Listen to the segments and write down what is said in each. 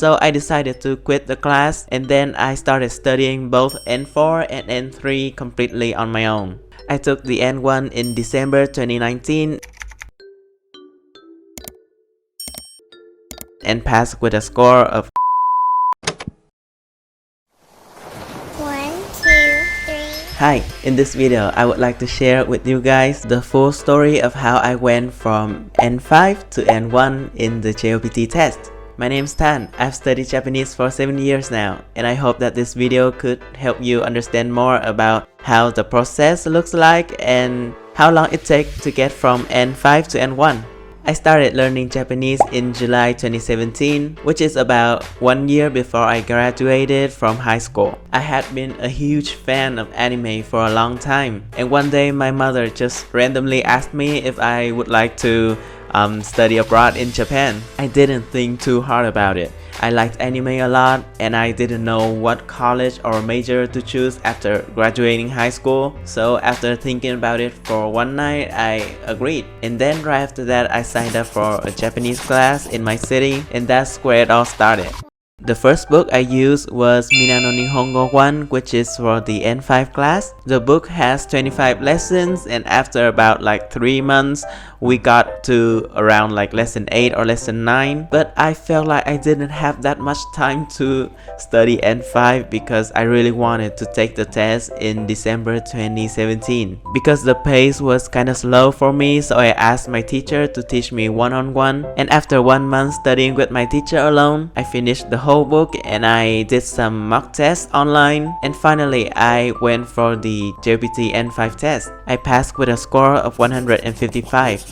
So I decided to quit the class, and then I started studying both N4 and N3 completely on my own. I took the N1 in December 2019 and passed with a score of 1, 2, 3. Hi, in this video, I would like to share with you guys the full story of how I went from N5 to N1 in the JLPT test. My name's Tan. I've studied Japanese for 7 years now, and I hope that this video could help you understand more about how the process looks like and how long it takes to get from N5 to N1. I started learning Japanese in July 2017, which is about 1 year before I graduated from high school. I had been a huge fan of anime for a long time, and one day my mother just randomly asked me if I would like to study abroad in Japan. I didn't think too hard about it. I liked anime a lot, and I didn't know what college or major to choose after graduating high school. So after thinking about it for one night, I agreed. And then right after that, I signed up for a Japanese class in my city, and that's where it all started. The first book I used was Mina no Nihongo 1, which is for the N5 class. The book has 25 lessons, and after about like 3 months, we got to around like lesson 8 or lesson 9. But I felt like I didn't have that much time to study N5 because I really wanted to take the test in December 2017. Because the pace was kinda slow for me, so I asked my teacher to teach me one-on-one. And after 1 month studying with my teacher alone, I finished the whole book and I did some mock tests online, and finally I went for the JLPT N5 test. I passed with a score of 155.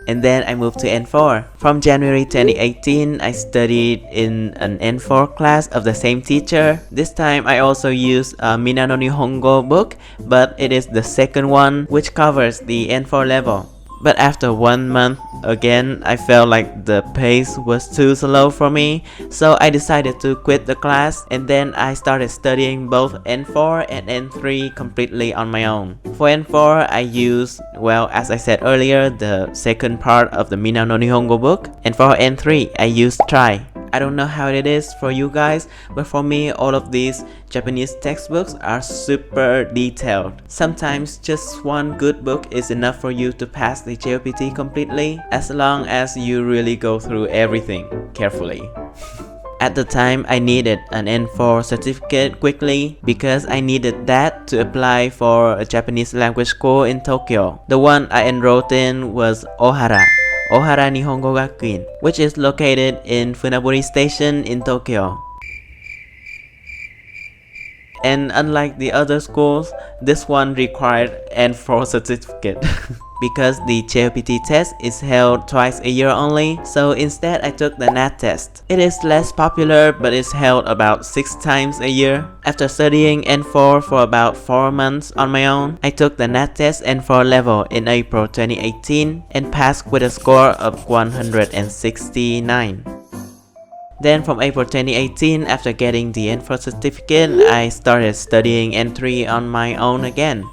And then I moved to N4. From January 2018, I studied in an N4 class of the same teacher. This time I also used a Mina no Nihongo book, but it is the second one which covers the N4 level. But after 1 month, again, I felt like the pace was too slow for me, so I decided to quit the class, and then I started studying both N4 and N3 completely on my own. For N4, I used, well, as I said earlier, the second part of the Mina no Nihongo book, and for N3, I used Try. I don't know how it is for you guys, but for me, all of these Japanese textbooks are super detailed. Sometimes just one good book is enough for you to pass the JLPT completely, as long as you really go through everything carefully. At the time, I needed an N4 certificate quickly because I needed that to apply for a Japanese language school in Tokyo. The one I enrolled in was Ohara Nihongo Gakuin, which is located in Funaburi Station in Tokyo. And unlike the other schools, this one required N4 certificate. Because the JLPT test is held twice a year only, so instead I took the NAT test. It is less popular, but it's held about 6 times a year. After studying N4 for about 4 months on my own, I took the NAT test N4 level in April 2018 and passed with a score of 169. Then from April 2018, after getting the N4 certificate, I started studying N3 on my own again.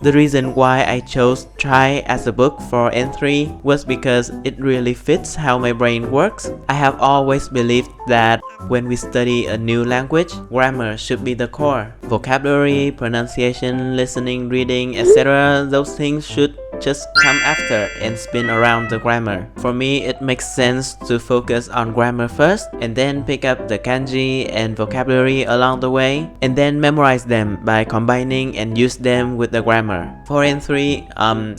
The reason why I chose Try as a book for N3 was because it really fits how my brain works. I have always believed that when we study a new language, grammar should be the core. Vocabulary, pronunciation, listening, reading, etc. those things should just come after and spin around the grammar. For me, it makes sense to focus on grammar first and then pick up the kanji and vocabulary along the way, and then memorize them by combining and use them with the grammar. For N3,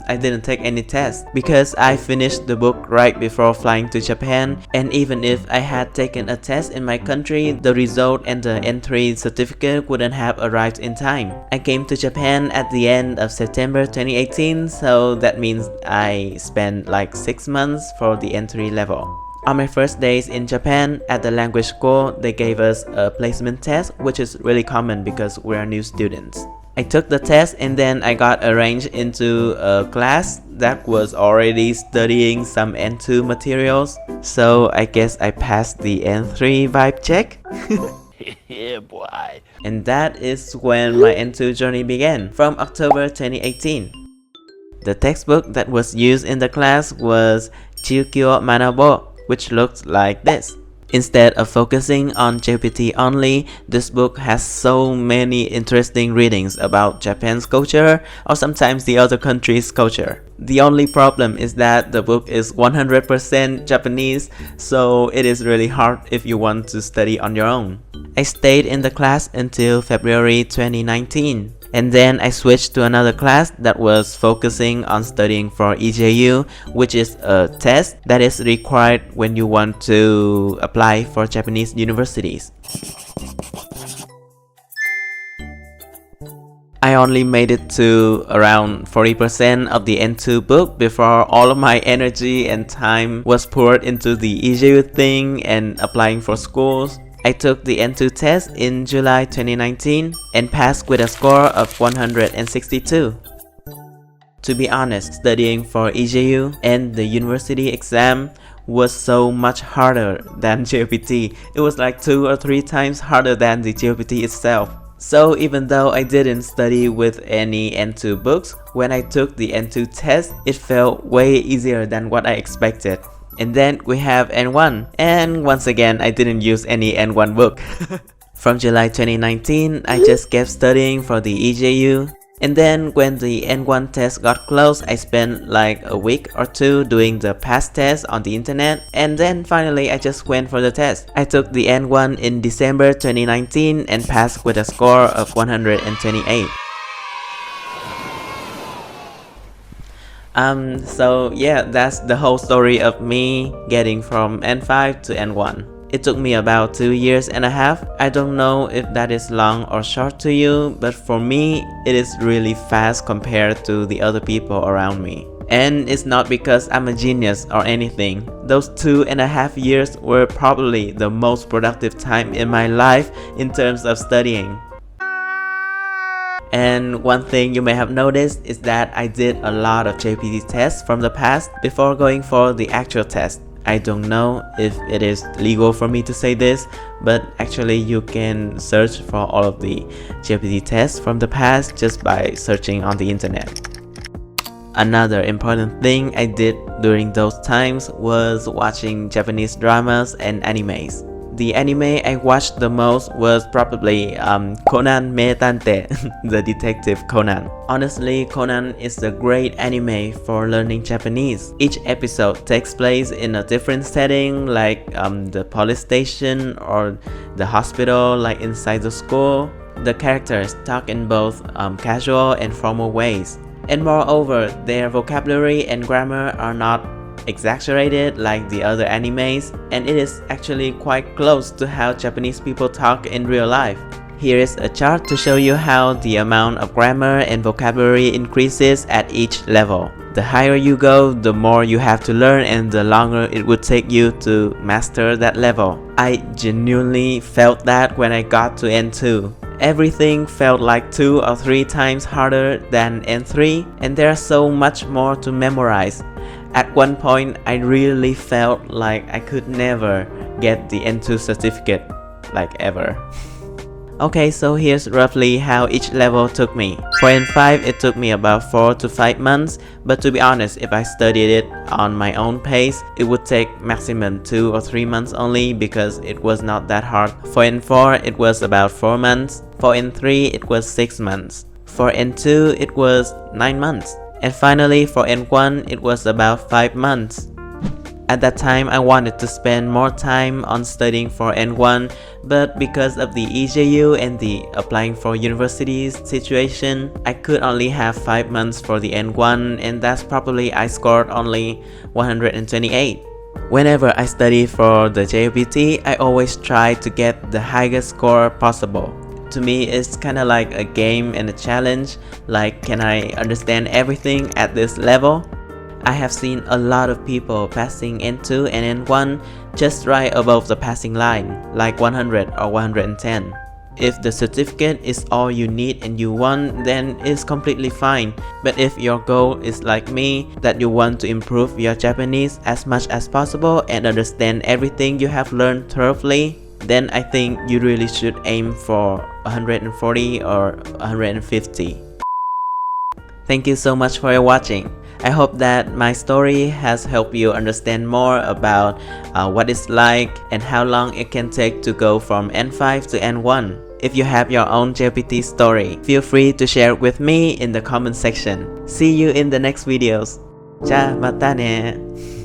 I didn't take any tests because I finished the book right before flying to Japan, and even if I had taken a test in my country, the result and the N3 certificate wouldn't have arrived in time. I came to Japan at the end of September 2018, so that means I spent like 6 months for the N3 level. On my first days in Japan at the language school, they gave us a placement test, which is really common because we are new students. I took the test and then I got arranged into a class that was already studying some N2 materials, so I guess I passed the N3 vibe check. Yeah, boy. And that is when my N2 journey began, from October 2018. The textbook that was used in the class was Chiukyo Manabo, which looked like this. Instead of focusing on JLPT only, this book has so many interesting readings about Japan's culture or sometimes the other countries' culture. The only problem is that the book is 100% Japanese, so it is really hard if you want to study on your own. I stayed in the class until February 2019. And then I switched to another class that was focusing on studying for EJU, which is a test that is required when you want to apply for Japanese universities. I only made it to around 40% of the N2 book before all of my energy and time was poured into the EJU thing and applying for schools. I took the N2 test in July 2019 and passed with a score of 162. To be honest, studying for EJU and the university exam was so much harder than JLPT. It was like 2 or 3 times harder than the JLPT itself. So even though I didn't study with any N2 books, when I took the N2 test, it felt way easier than what I expected. And then we have N1, and once again I didn't use any N1 book. From July 2019, I just kept studying for the EJU. And then when the N1 test got close, I spent like a week or 2 doing the past test on the internet. And then finally I just went for the test. I took the N1 in December 2019 and passed with a score of 128. So yeah, that's the whole story of me getting from N5 to N1. It took me about 2 years and a half. I don't know if that is long or short to you, but for me, it is really fast compared to the other people around me. And it's not because I'm a genius or anything. Those 2.5 years were probably the most productive time in my life in terms of studying. And one thing you may have noticed is that I did a lot of JLPT tests from the past before going for the actual test. I don't know if it is legal for me to say this, but actually you can search for all of the JLPT tests from the past just by searching on the internet. Another important thing I did during those times was watching Japanese dramas and animes. The anime I watched the most was probably Conan Meitante, the Detective Conan. Honestly, Conan is a great anime for learning Japanese. Each episode takes place in a different setting, like the police station or the hospital, like inside the school. The characters talk in both casual and formal ways. And moreover, their vocabulary and grammar are not exaggerated like the other animes, and it is actually quite close to how Japanese people talk in real life. Here is a chart to show you how the amount of grammar and vocabulary increases at each level. The higher you go, the more you have to learn and the longer it would take you to master that level. I genuinely felt that when I got to N2. Everything felt like 2 or 3 times harder than N3, and there's so much more to memorize. At one point, I really felt like I could never get the N2 certificate, like ever. Okay, so here's roughly how each level took me. For N5, it took me about 4 to 5 months, but to be honest, if I studied it on my own pace, it would take maximum 2 or 3 months only because it was not that hard. For N4, it was about 4 months. For N3, it was 6 months. For N2, it was 9 months. And finally, for N1, it was about 5 months. At that time, I wanted to spend more time on studying for N1, but because of the EJU and the applying for universities situation, I could only have 5 months for the N1, and that's probably I scored only 128. Whenever I study for the JLPT, I always try to get the highest score possible. To me, it's kinda like a game and a challenge, like can I understand everything at this level? I have seen a lot of people passing N2 and N1 just right above the passing line, like 100 or 110. If the certificate is all you need and you want, then it's completely fine. But if your goal is like me, that you want to improve your Japanese as much as possible and understand everything you have learned thoroughly, then I think you really should aim for 140 or 150. Thank you so much for watching. I hope that my story has helped you understand more about what it's like and how long it can take to go from N5 to N1. If you have your own JLPT story, feel free to share it with me in the comment section. See you in the next videos. Ciao, mata ne!